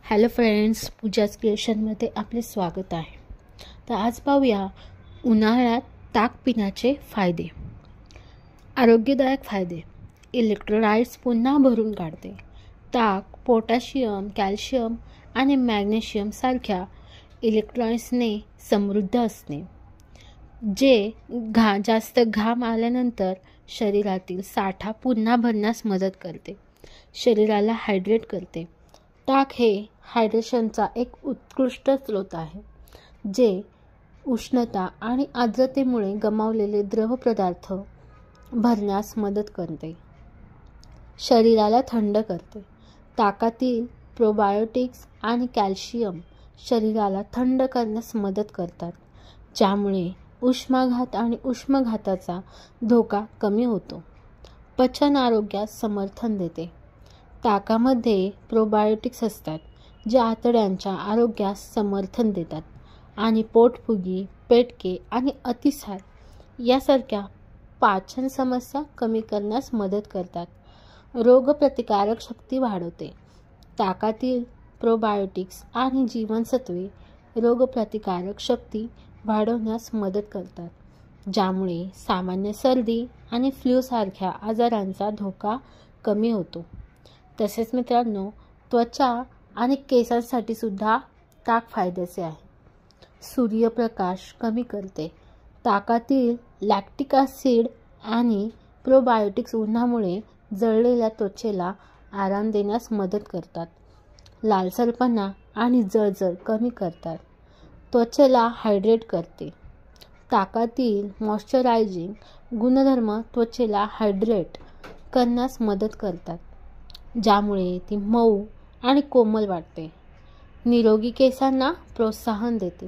Hello friends, Pooja's क्रिएशनमध्ये आपले स्वागत आहे. तर आज पाहूया उन्हाळ्यात ताक पिण्याचे फायदे. आरोग्यदायक फायदे. इलेक्ट्रोलाइट्स पुन्हा भरून काढते. ताक पोटॅशियम, कॅल्शियम आणि मॅग्नेशियम सारख्या इलेक्ट्रोलाइट्सने समृद्ध असते, जे जास्त घाम आल्यानंतर शरीरातील साठा पुन्हा भरण्यास मदत करते. शरीराला हायड्रेट करते. ताक हे हायड्रेशनचा एक उत्कृष्ट स्रोत आहे, जे उष्णता आणि आर्द्रतेमुळे गमावलेले द्रव पदार्थ भरण्यास मदत करते. शरीराला थंड करते. ताकातील प्रोबायोटिक्स आणि कॅल्शियम शरीराला थंड करण्यास मदत करतात, ज्यामुळे उष्माघात आणि उष्माघाताचा धोका कमी होतो. पचन आरोग्यास समर्थन देते. ताकामध्ये प्रोबायोटिक्स असतात, जे आतड्यांच्या आरोग्यास समर्थन देतात आणि पोटफुगी, पेटके आणि अतिसार यासारख्या पाचन समस्या कमी करण्यास मदत करतात. रोगप्रतिकारक शक्ती वाढवते. ताकातील प्रोबायोटिक्स आणि जीवनसत्वे रोगप्रतिकारक शक्ती वाढवण्यास मदत करतात, ज्यामुळे सामान्य सर्दी आणि फ्लूसारख्या आजारांचा धोका कमी होतो. तसेच मित्रांनो, त्वचा आणि केसांसाठी सुद्धा ताक फायद्याचे आहे. सूर्यप्रकाश कमी करते. ताकातील लॅक्टिक ॲसिड आणि प्रोबायोटिक्स उन्हामुळे जळलेल्या त्वचेला आराम देण्यास मदत करतात. लालसरपणा आणि जळजळ कमी करतात. त्वचेला हायड्रेट करते. ताकातील मॉइश्चरायझिंग गुणधर्म त्वचेला हायड्रेट करण्यास मदत करतात, ज्यामुळे ती मऊ आणि कोमल वाटते. निरोगी केसांना प्रोत्साहन देते.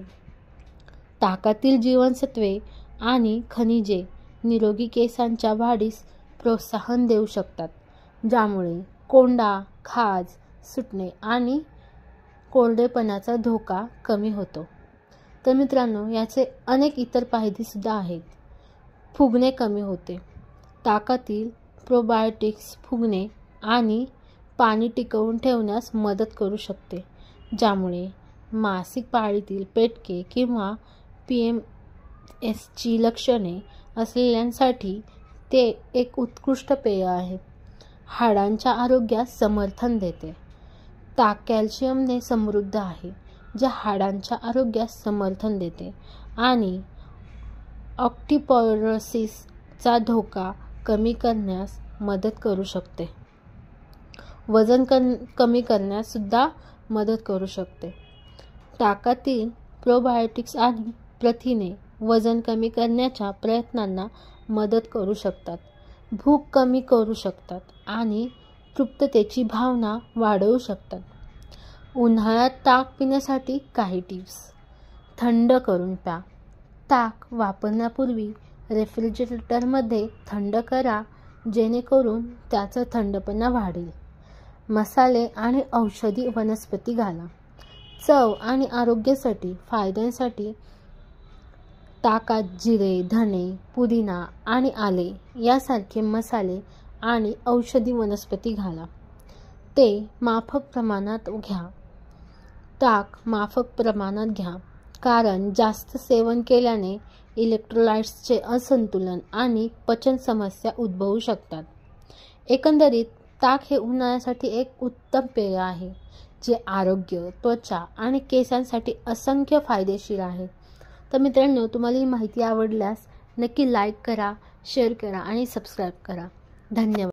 ताकातील जीवनसत्वे आणि खनिजे निरोगी केसांच्या वाढीस प्रोत्साहन देऊ शकतात, ज्यामुळे कोंडा, खाज सुटणे आणि कोरडेपणाचा धोका कमी होतो. तर मित्रांनो, याचे अनेक इतर फायदेसुद्धा आहेत. फुगणे कमी होते. ताकातील प्रोबायोटिक्स फुगणे आणि पाणी टिकवून ठेवण्यास मदत करू शकते, ज्यामुळे मासिक पाळीतील पेटके किंवा PMSची लक्षणे असलेल्यांसाठी ते एक उत्कृष्ट पेय आहे. हाडांच्या आरोग्यास समर्थन देते. ताक कॅल्शियमने समृद्ध आहे, जे हाडांच्या आरोग्यास समर्थन देते आणि ऑस्टिओपोरोसिसचा धोका कमी करण्यास मदत करू शकते. वजन कमी करण्यास सुद्धा मदत करू शकते. ताकातील प्रोबायोटिक्स आणि प्रथिने वजन कमी करण्याच्या प्रयत्नांना मदत करू शकतात, भूक कमी करू शकतात आणि तृप्ततेची भावना वाढवू शकतात. उन्हाळ्यात ताक पिण्यासाठी काही टिप्स. थंड करून प्या. ताक वापरण्यापूर्वी रेफ्रिजरेटरमध्ये थंड करा, जेणेकरून त्याचा थंडपणा वाढेल. मसाले आणि औषधी वनस्पती घाला. चव आणि आरोग्यासाठी फायद्यांसाठी ताकात जिरे, धणे, पुदिना आणि आले यासारखे मसाले आणि औषधी वनस्पती घाला. ते माफक प्रमाणात घ्या. ताक माफक प्रमाणात घ्या, कारण जास्त सेवन केल्याने इलेक्ट्रोलाइट्सचे असंतुलन आणि पचन समस्या उद्भवू शकतात. एकंदरीत ताक हे उन्हाळ्यासाठी एक उत्तम पेय आहे, जे आरोग्य, त्वचा आणि केसांसाठी असंख्य फायदेशीर आहे. तर मित्रांनो, तुम्हाला ही माहिती आवडल्यास नक्की लाईक करा, शेअर करा आणि सबस्क्राईब करा. धन्यवाद.